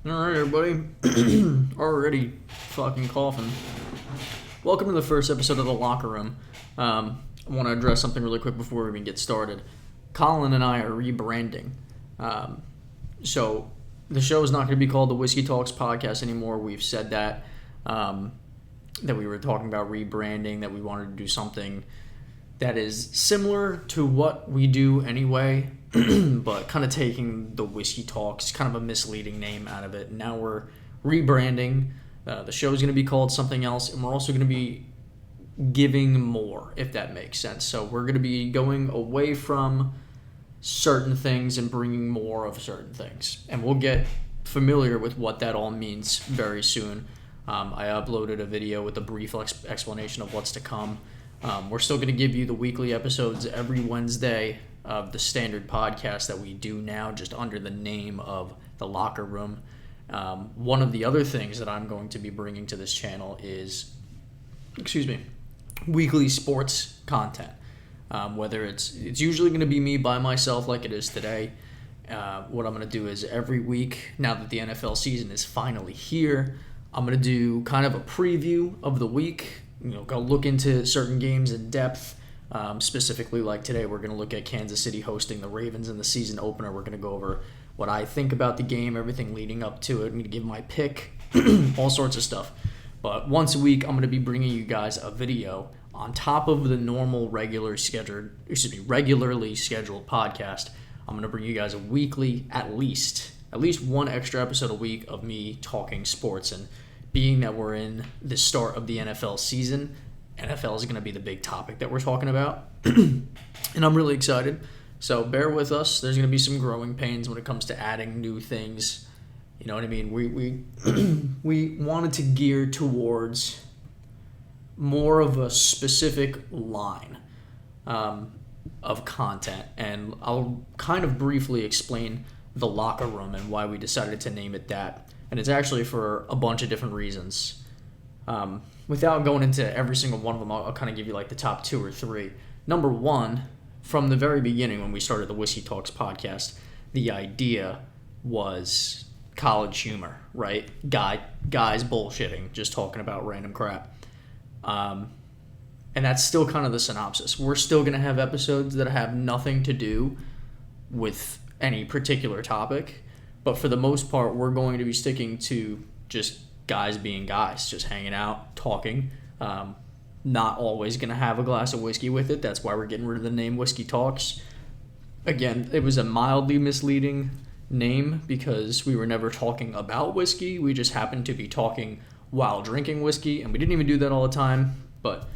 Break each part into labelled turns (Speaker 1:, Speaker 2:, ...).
Speaker 1: Alright, everybody. Already fucking coughing. Welcome to the first episode of The Locker Room. I want to address something really quick before we even get started. Colin and I are rebranding. So the show is not going to be called the Whiskey Talks Podcast anymore. We've said that we were talking about rebranding, that we wanted to do something that is similar to what we do anyway, but kind of taking the Whiskey Talks, kind of a misleading name out of it. Now we're rebranding. The show is going to be called something else, and we're also going to be giving more, if that makes sense. So we're going to be going away from certain things and bringing more of certain things. And we'll get familiar with what that all means very soon. I uploaded a video with a brief explanation of what's to come. We're still going to give you the weekly episodes every Wednesday of the standard podcast that we do now, just under the name of The Locker Room. One of the other things that I'm going to be bringing to this channel is, weekly sports content. Whether it's usually going to be me by myself like it is today. What I'm going to do is every week, now that the NFL season is finally here, I'm going to do kind of a preview of the week. Go look into certain games in depth. Specifically, like today, we're going to look at Kansas City hosting the Ravens in the season opener. We're going to go over what I think about the game, everything leading up to it. I'm going to give my pick, all sorts of stuff. But once a week, I'm going to be bringing you guys a video on top of the normal regularly scheduled podcast. I'm going to bring you guys a weekly, at least one extra episode a week of me talking sports. And being that we're in the start of the NFL season, NFL is going to be the big topic that we're talking about. And I'm really excited. So bear with us. There's going to be some growing pains when it comes to adding new things. You know what I mean? We wanted to gear towards more of a specific line of content. And I'll kind of briefly explain The Locker Room and why we decided to name it that. And it's actually for a bunch of different reasons. Without going into every single one of them, I'll kind of give you like the top two or three. Number one, from the very beginning when we started the Whiskey Talks podcast, the idea was college humor, right? Guys bullshitting, just talking about random crap. And that's still kind of the synopsis. We're still going to have episodes that have nothing to do with any particular topic. But for the most part, we're going to be sticking to just guys being guys, just hanging out, talking. Not always going to have a glass of whiskey with it. That's why we're getting rid of the name Whiskey Talks. Again, it was a mildly misleading name because we were never talking about whiskey. We just happened to be talking while drinking whiskey, and we didn't even do that all the time. But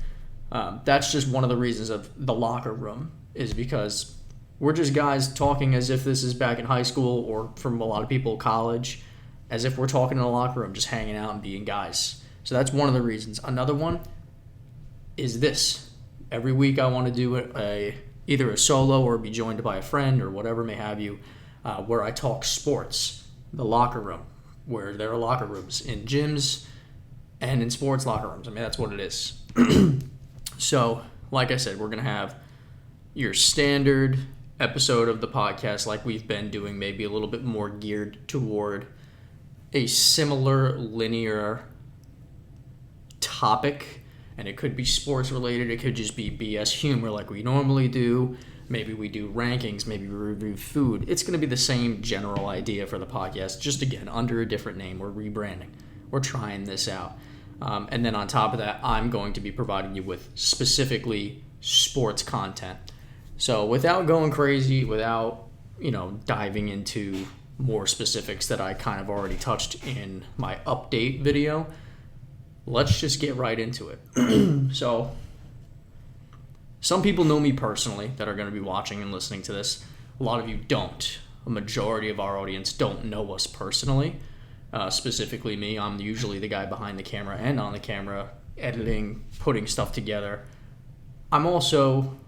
Speaker 1: that's just one of the reasons of The Locker Room, is because we're just guys talking as if this is back in high school, or from a lot of people, college, as if we're talking in a locker room, just hanging out and being guys. So that's one of the reasons. Another one is this. Every week I want to do either a solo or be joined by a friend or whatever may have you, where I talk sports, the locker room, where there are locker rooms in gyms and in sports locker rooms. I mean, that's what it is. So, like I said, we're going to have your standard episode of the podcast like we've been doing, maybe a little bit more geared toward a similar linear topic, and it could be sports related, it could just be BS humor like we normally do, maybe we do rankings, maybe we review food. It's going to be the same general idea for the podcast, just again under a different name. We're rebranding, we're trying this out, and then on top of that, I'm going to be providing you with specifically sports content. So without going crazy, without diving into more specifics that I kind of already touched in my update video, let's just get right into it. So some people know me personally that are going to be watching and listening to this. A lot of you don't. A majority of our audience don't know us personally. Specifically me, I'm usually the guy behind the camera and on the camera, editing, putting stuff together. I'm also,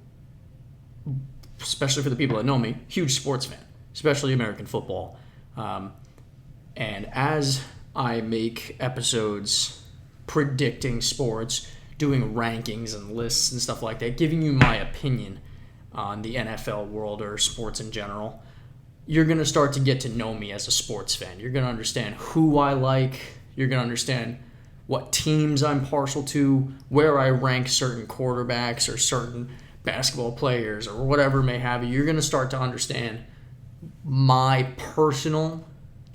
Speaker 1: especially for the people that know me, huge sports fan, especially American football. And as I make episodes predicting sports, doing rankings and lists and stuff like that, giving you my opinion on the NFL world or sports in general, you're going to start to get to know me as a sports fan. You're going to understand who I like. You're going to understand what teams I'm partial to, where I rank certain quarterbacks or certain basketball players or whatever may have you. You're going to start to understand my personal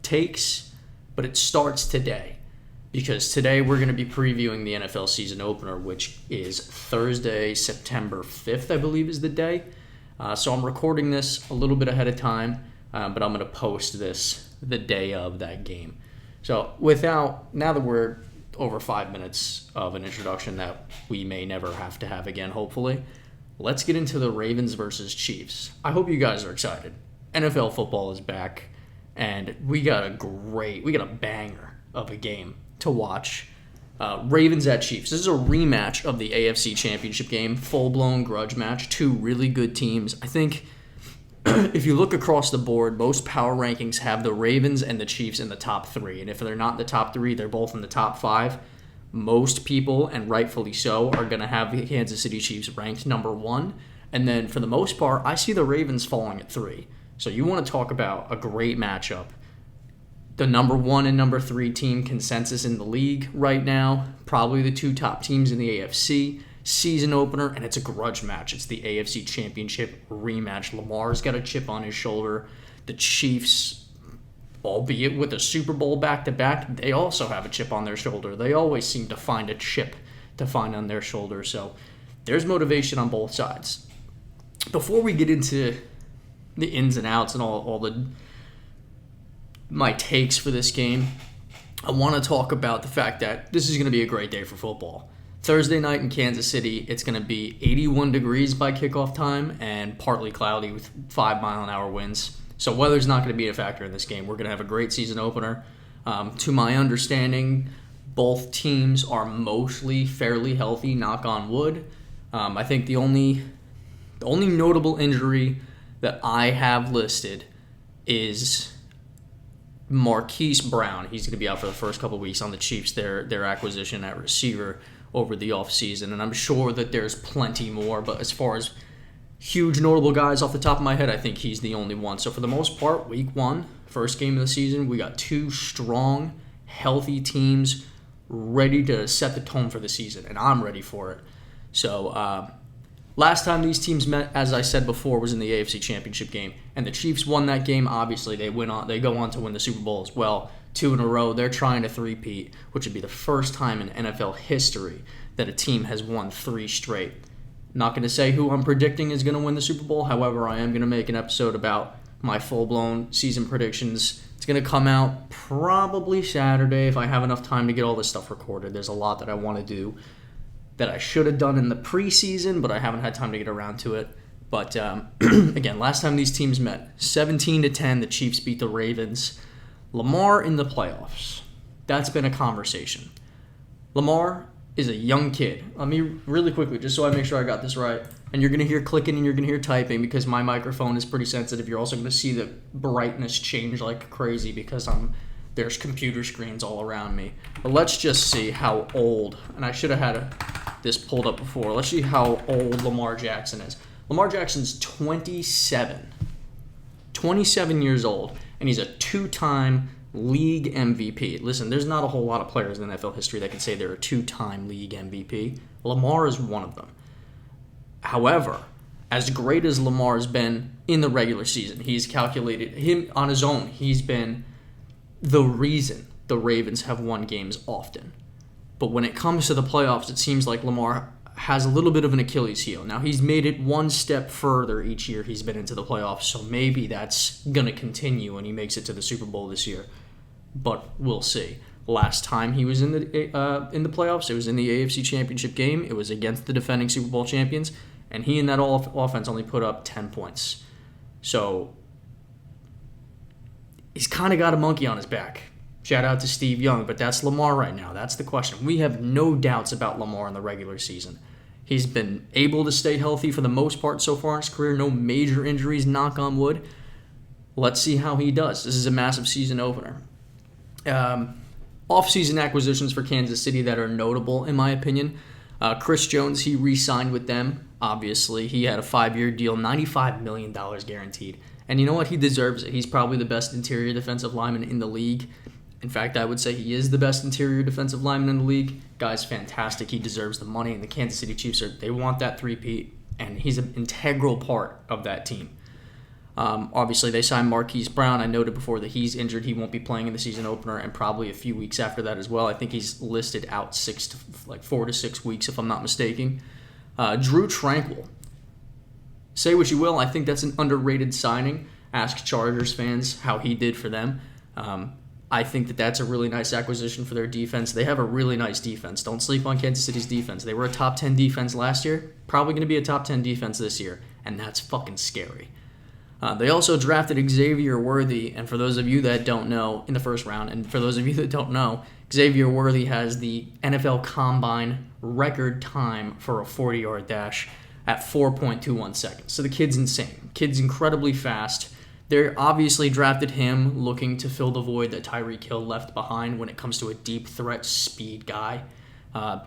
Speaker 1: takes, but it starts today because today we're going to be previewing the NFL season opener, which is Thursday, September 5th, I believe is the day. So I'm recording this a little bit ahead of time, but I'm going to post this the day of that game. So now that we're over 5 minutes of an introduction that we may never have to have again, hopefully, let's get into the Ravens versus Chiefs. I hope you guys are excited. NFL football is back, and we got a banger of a game to watch. Ravens at Chiefs. This is a rematch of the AFC Championship game, full-blown grudge match. Two really good teams. I think if you look across the board, most power rankings have the Ravens and the Chiefs in the top three. And if they're not in the top three, they're both in the top five. Most people, and rightfully so, are going to have the Kansas City Chiefs ranked number one. And then for the most part, I see the Ravens falling at three. So you want to talk about a great matchup. The number one and number three team consensus in the league right now. Probably the two top teams in the AFC. Season opener, and it's a grudge match. It's the AFC Championship rematch. Lamar's got a chip on his shoulder. The Chiefs, albeit with a Super Bowl back-to-back, they also have a chip on their shoulder. They always seem to find a chip to find on their shoulder. So there's motivation on both sides. Before we get into the ins and outs and all my takes for this game, I want to talk about the fact that this is going to be a great day for football. Thursday night in Kansas City, it's going to be 81 degrees by kickoff time and partly cloudy with 5-mile-an-hour winds. So weather's not going to be a factor in this game. We're going to have a great season opener. To my understanding, both teams are mostly fairly healthy, knock on wood. I think the only notable injury that I have listed is Marquise Brown. He's going to be out for the first couple of weeks on the Chiefs, their acquisition at receiver over the offseason, and I'm sure that there's plenty more, but as far as huge notable guys off the top of my head, I think he's the only one. So for the most part, week one, first game of the season, we got two strong, healthy teams ready to set the tone for the season, and I'm ready for it. So last time these teams met, as I said before, was in the AFC Championship game, and the Chiefs won that game. Obviously, they go on to win the Super Bowl as well. 2 in a row. They're trying to three-peat, which would be the first time in NFL history that a team has won 3 straight. Not going to say who I'm predicting is going to win the Super Bowl. However, I am going to make an episode about my full-blown season predictions. It's going to come out probably Saturday if I have enough time to get all this stuff recorded. There's a lot that I want to do that I should have done in the preseason, but I haven't had time to get around to it. But again, last time these teams met, 17-10, the Chiefs beat the Ravens. Lamar in the playoffs. That's been a conversation. Lamar is a young kid. Let me really quickly, just so I make sure I got this right. And you're going to hear clicking and you're going to hear typing because my microphone is pretty sensitive. You're also going to see the brightness change like crazy because there's computer screens all around me. But let's just see how old, and I should have had this pulled up before. Let's see how old Lamar Jackson is. Lamar Jackson's 27. 27 years old, and he's a 2-time league MVP. Listen, there's not a whole lot of players in NFL history that can say they're a 2-time league MVP. Lamar is one of them. However, as great as Lamar has been in the regular season, he's calculated him on his own. He's been the reason the Ravens have won games often. But when it comes to the playoffs, it seems like Lamar has a little bit of an Achilles heel. Now, he's made it one step further each year he's been into the playoffs, so maybe that's going to continue and he makes it to the Super Bowl this year. But we'll see. Last time he was in the playoffs, it was in the AFC Championship game. It was against the defending Super Bowl champions, and he and that offense only put up 10 points. So he's kind of got a monkey on his back. Shout out to Steve Young, but that's Lamar right now. That's the question. We have no doubts about Lamar in the regular season. He's been able to stay healthy for the most part so far in his career. No major injuries, knock on wood. Let's see how he does. This is a massive season opener. Off-season acquisitions for Kansas City that are notable, in my opinion. Chris Jones, he re-signed with them, obviously. He had a 5-year deal, $95 million guaranteed. And you know what? He deserves it. He's probably the best interior defensive lineman in the league. In fact, I would say he is the best interior defensive lineman in the league. Guy's fantastic. He deserves the money, and the Kansas City Chiefs, they want that three-peat, and he's an integral part of that team. Obviously, they signed Marquise Brown. I noted before that he's injured. He won't be playing in the season opener and probably a few weeks after that as well. I think he's listed out 4 to 6 weeks, if I'm not mistaken. Drew Tranquill. Say what you will, I think that's an underrated signing. Ask Chargers fans how he did for them. I think that's a really nice acquisition for their defense. They have a really nice defense. Don't sleep on Kansas City's defense. They were a top 10 defense last year. Probably going to be a top 10 defense this year, and that's fucking scary. They also drafted Xavier Worthy, and for those of you that don't know, in the first round, and for those of you that don't know, Xavier Worthy has the NFL Combine record time for a 40-yard dash at 4.21 seconds. So the kid's insane. Kid's incredibly fast. They obviously drafted him looking to fill the void that Tyreek Hill left behind when it comes to a deep threat speed guy.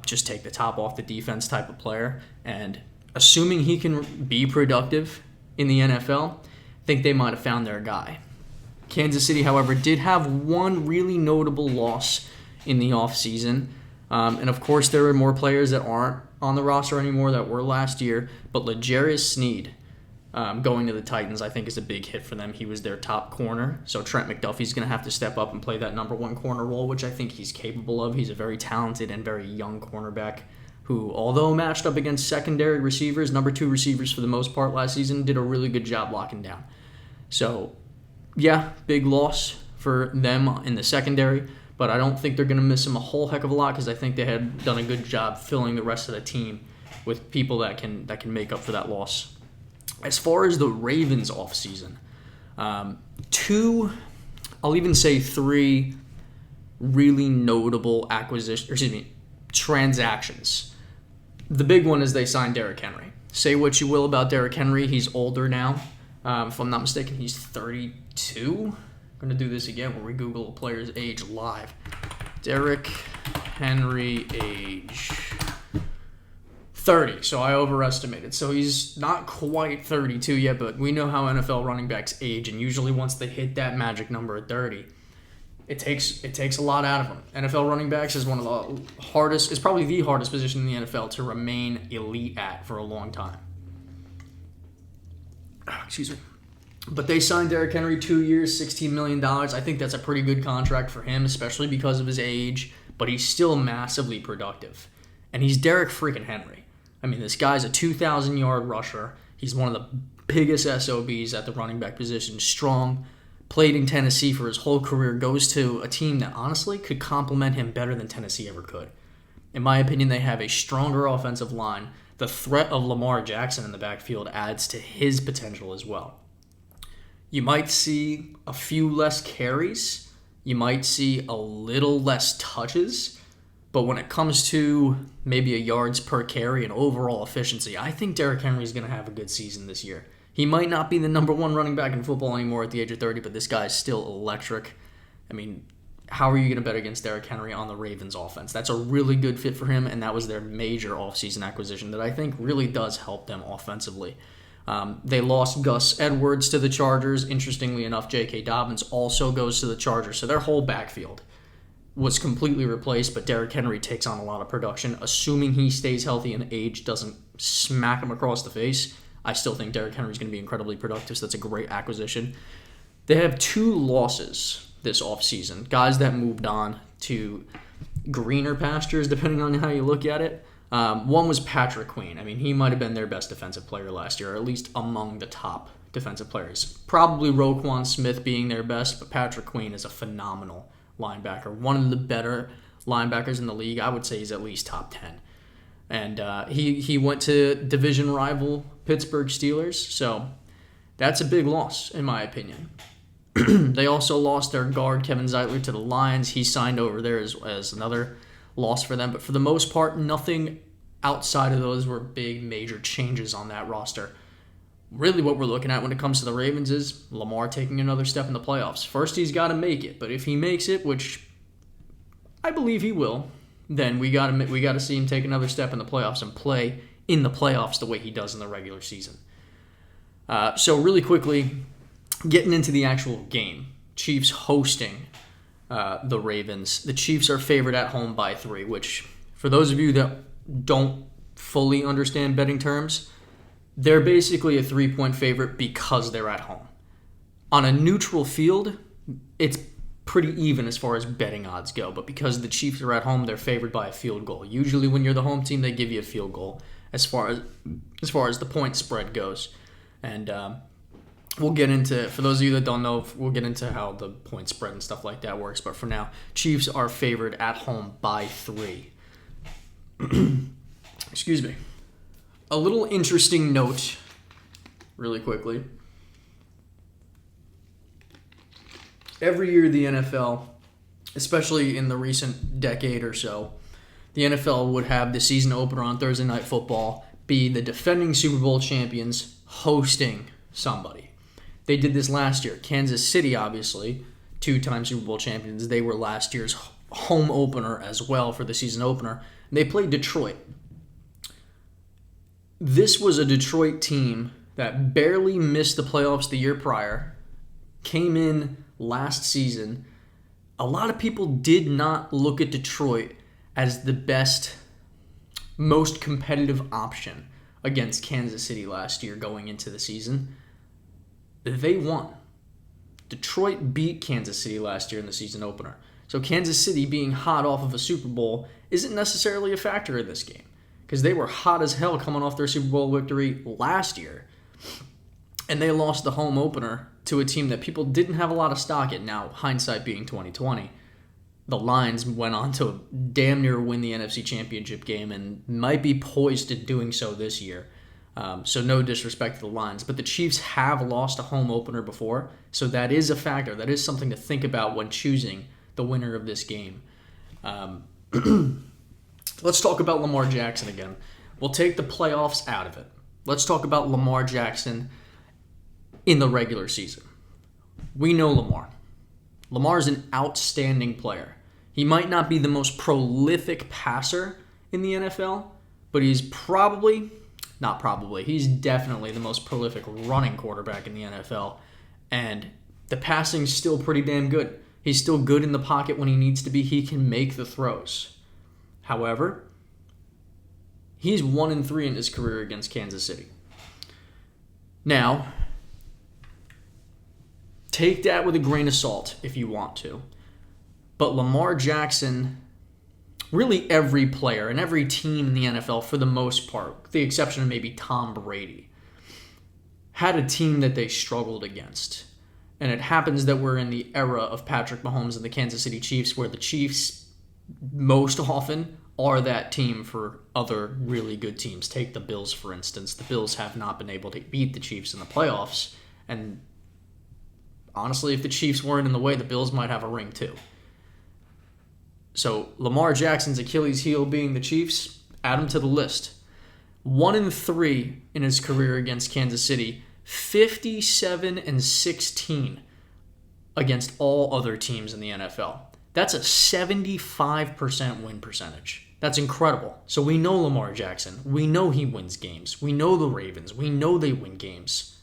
Speaker 1: Just take the top off the defense type of player. And assuming he can be productive in the NFL, I think they might have found their guy. Kansas City, however, did have one really notable loss in the offseason. And of course, there are more players that aren't on the roster anymore that were last year. But L'Jarius Sneed going to the Titans, I think, is a big hit for them. He was their top corner. So Trent McDuffie's going to have to step up and play that number one corner role, which I think he's capable of. He's a very talented and very young cornerback who, although matched up against secondary receivers, number two receivers for the most part last season, did a really good job locking down. So, yeah, big loss for them in the secondary, but I don't think they're going to miss him a whole heck of a lot because I think they had done a good job filling the rest of the team with people that can make up for that loss. As far as the Ravens offseason, three really notable transactions. The big one is they signed Derrick Henry. Say what you will about Derrick Henry, he's older now. If I'm not mistaken, he's 32. I'm going to do this again where we Google a player's age live. Derrick Henry age 30. So I overestimated. So he's not quite 32 yet, but we know how NFL running backs age, and usually once they hit that magic number at 30, it takes a lot out of them. NFL running backs is one of the hardest, it's probably the hardest position in the NFL to remain elite at for a long time. Excuse me. But they signed Derrick Henry 2 years, $16 million. I think that's a pretty good contract for him, especially because of his age, but he's still massively productive. And he's Derrick freaking Henry. I mean, this guy's a 2,000-yard rusher. He's one of the biggest SOBs at the running back position. Strong, played in Tennessee for his whole career, goes to a team that honestly could complement him better than Tennessee ever could. In my opinion, they have a stronger offensive line. The threat of Lamar Jackson in the backfield adds to his potential as well. You might see a few less carries. You might see a little less touches. But when it comes to maybe a yards per carry and overall efficiency, I think Derrick Henry is going to have a good season this year. He might not be the number one running back in football anymore at the age of 30, but this guy is still electric. I mean, how are you going to bet against Derrick Henry on the Ravens offense? That's a really good fit for him, and that was their major offseason acquisition that I think really does help them offensively. They lost Gus Edwards to the Chargers. Interestingly enough, J.K. Dobbins also goes to the Chargers, so their whole backfield was completely replaced, but Derrick Henry takes on a lot of production. Assuming he stays healthy and age doesn't smack him across the face, I still think Derrick Henry is going to be incredibly productive, so that's a great acquisition. They have 2 losses this offseason, guys that moved on to greener pastures, depending on how you look at it. One was Patrick Queen. I mean, he might have been their best defensive player last year, or at least among the top defensive players. Probably Roquan Smith being their best, but Patrick Queen is a phenomenal linebacker. One of the better linebackers in the league. I would say he's at least top 10. And he went to division rival Pittsburgh Steelers, so that's a big loss, in my opinion. They also lost their guard, Kevin Zeitler, to the Lions. He signed over there as another loss for them. But for the most part, nothing outside of those were big, major changes on that roster. Really what we're looking at when it comes to the Ravens is Lamar taking another step in the playoffs. First, he's got to make it. But if he makes it, which I believe he will, then we got to see him take another step in the playoffs and play in the playoffs the way he does in the regular season. So really quickly, Getting into the actual game, Chiefs hosting the Ravens. The Chiefs are favored at home by 3, which for those of you that don't fully understand betting terms, they're basically a 3-point favorite because they're at home. On a neutral field, it's pretty even as far as betting odds go, but because the Chiefs are at home, they're favored by a field goal. Usually when you're the home team, they give you a field goal as far as the point spread goes. And we'll get into, for those of you that don't know, we'll get into how the point spread and stuff like that works. But for now, Chiefs are favored at home by 3. Excuse me. A little interesting note, really quickly. Every year the NFL, especially in the recent decade or so, the NFL would have the season opener on Thursday Night Football be the defending Super Bowl champions hosting somebody. They did this last year. Kansas City, obviously, 2-time Super Bowl champions. They were last year's home opener as well for the season opener. They played Detroit. This was a Detroit team that barely missed the playoffs the year prior, came in last season. A lot of people did not look at Detroit as the best, most competitive option against Kansas City last year going into the season. They won. Detroit beat Kansas City last year in the season opener. So Kansas City being hot off of a Super Bowl isn't necessarily a factor in this game because they were hot as hell coming off their Super Bowl victory last year. And they lost the home opener to a team that people didn't have a lot of stock in. Now, hindsight being 2020, the Lions went on to damn near win the NFC Championship game and might be poised to doing so this year. So no disrespect to the Lions, but the Chiefs have lost a home opener before, so that is a factor. That is something to think about when choosing the winner of this game. Let's talk about Lamar Jackson again. We'll take the playoffs out of it. Let's talk about Lamar Jackson in the regular season. We know Lamar. Lamar is an outstanding player. He might not be the most prolific passer in the NFL, but he's he's definitely the most prolific running quarterback in the NFL. And the passing's still pretty damn good. He's still good in the pocket when he needs to be. He can make the throws. However, he's 1-3 in his career against Kansas City. Now, take that with a grain of salt if you want to. But Lamar Jackson, really every player and every team in the NFL for the most part, with the exception of maybe Tom Brady, had a team that they struggled against. And it happens that we're in the era of Patrick Mahomes and the Kansas City Chiefs, where the Chiefs most often are that team for other really good teams. Take the Bills, for instance. The Bills have not been able to beat the Chiefs in the playoffs. And honestly, if the Chiefs weren't in the way, the Bills might have a ring too. So Lamar Jackson's Achilles heel being the Chiefs, add him to the list. 1-3 in his career against Kansas City, 57-16 against all other teams in the NFL. That's a 75% win percentage. That's incredible. So we know Lamar Jackson. We know he wins games. We know the Ravens. We know they win games.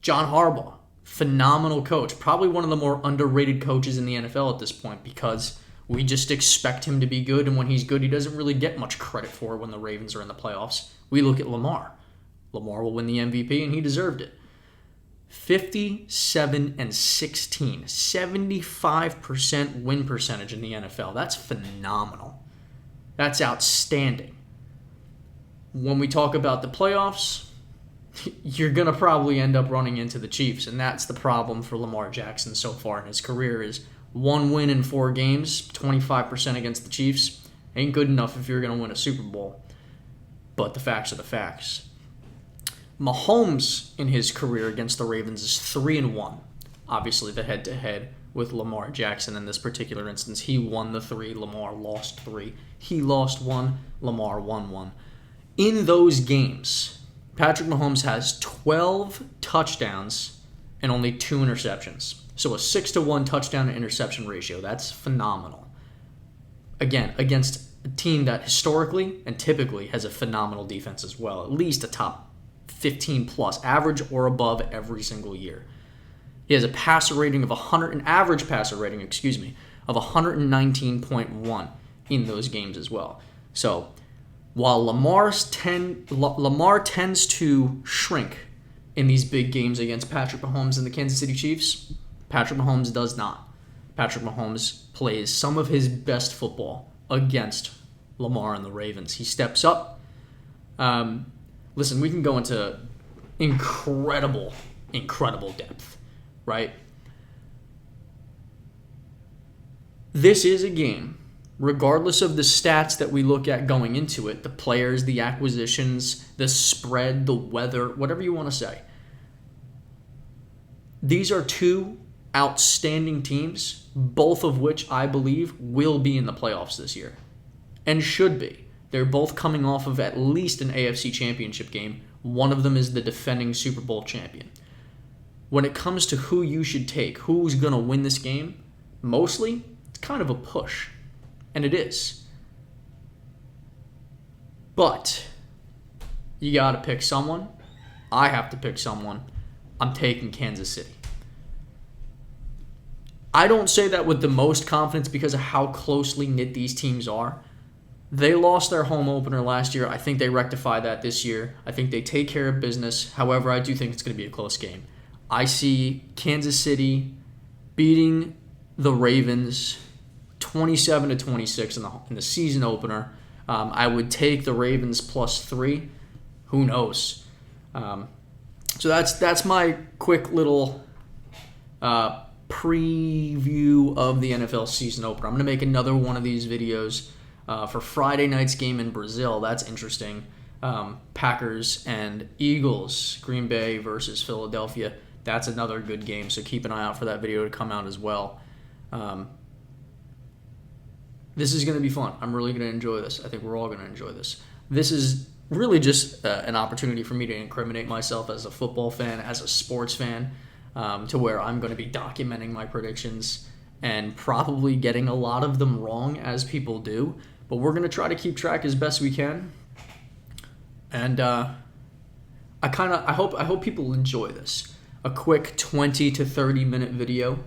Speaker 1: John Harbaugh, phenomenal coach. Probably one of the more underrated coaches in the NFL at this point because we just expect him to be good, and when he's good, he doesn't really get much credit for it when the Ravens are in the playoffs. We look at Lamar. Lamar will win the MVP, and he deserved it. 57-16, 75% win percentage in the NFL. That's phenomenal. That's outstanding. When we talk about the playoffs, you're going to probably end up running into the Chiefs, and that's the problem for Lamar Jackson so far in his career is 1 win in 4 games, 25% against the Chiefs. Ain't good enough if you're going to win a Super Bowl. But the facts are the facts. Mahomes in his career against the Ravens is 3-1. Obviously, the head-to-head with Lamar Jackson in this particular instance. He won the 3, Lamar lost 3. He lost 1, Lamar won 1. In those games, Patrick Mahomes has 12 touchdowns and only 2 interceptions. So a 6-1 touchdown to interception ratio. That's phenomenal. Again, against a team that historically and typically has a phenomenal defense as well. At least a top 15 plus average or above every single year. He has a passer rating of an average passer rating, of 119.1 in those games as well. So while Lamar tends to shrink in these big games against Patrick Mahomes and the Kansas City Chiefs, Patrick Mahomes does not. Patrick Mahomes plays some of his best football against Lamar and the Ravens. He steps up. Listen, we can go into incredible depth, right? This is a game, regardless of the stats that we look at going into it, the players, the acquisitions, the spread, the weather, whatever you want to say. These are two outstanding teams, both of which I believe will be in the playoffs this year and should be. They're both coming off of at least an AFC championship game. One of them is the defending Super Bowl champion. When it comes to who you should take, who's going to win this game, mostly, it's kind of a push. And it is. But you got to pick someone. I have to pick someone. I'm taking Kansas City. I don't say that with the most confidence because of how closely knit these teams are. They lost their home opener last year. I think they rectify that this year. I think they take care of business. However, I do think it's going to be a close game. I see Kansas City beating the Ravens 27-26 in the season opener. I would take the Ravens +3. Who knows? So that's my quick little preview of the NFL season opener. I'm going to make another one of these videos for Friday night's game in Brazil. That's interesting. Packers and Eagles, Green Bay versus Philadelphia. That's another good game, so keep an eye out for that video to come out as well. This is going to be fun. I'm really going to enjoy this. I think we're all going to enjoy this. This is really just an opportunity for me to incriminate myself as a football fan, as a sports fan, to where I'm going to be documenting my predictions and probably getting a lot of them wrong, as people do. But we're going to try to keep track as best we can. And I hope people enjoy this. A quick 20 to 30 minute video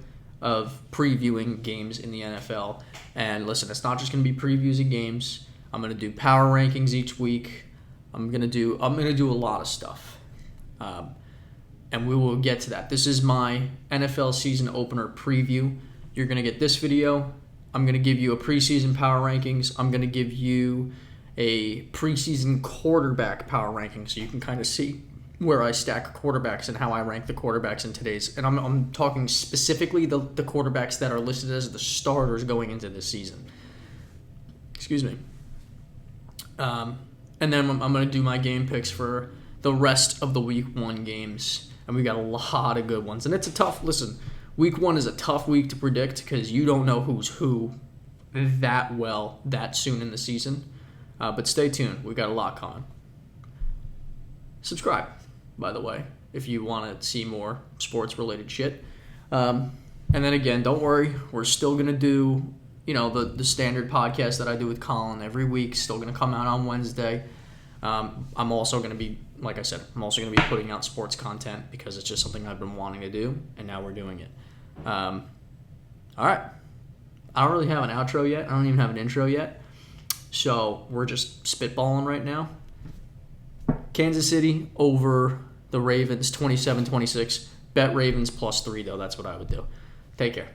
Speaker 1: of previewing games in the NFL. And listen, it's not just going to be previews of games. I'm going to do power rankings each week. I'm going to do a lot of stuff. And we will get to that. This is my NFL season opener preview. You're going to get this video. I'm going to give you a preseason power rankings. I'm going to give you a preseason quarterback power ranking so you can kind of see where I stack quarterbacks and how I rank the quarterbacks in today's. And I'm talking specifically the quarterbacks that are listed as the starters going into this season. Excuse me. And then I'm going to do my game picks for the rest of the Week 1 games. And we got a lot of good ones. And it's a tough, listen, Week 1 is a tough week to predict because you don't know who's who that well that soon in the season. But stay tuned. We got a lot coming. Subscribe, by the way, if you want to see more sports-related shit. And then again, don't worry. We're still going to do, the standard podcast that I do with Colin every week. Still going to come out on Wednesday. I'm also going to be, like I said, putting out sports content because it's just something I've been wanting to do, and now we're doing it. All right. I don't really have an outro yet. I don't even have an intro yet. So we're just spitballing right now. Kansas City over the Ravens, 27-26. Bet Ravens +3, though. That's what I would do. Take care.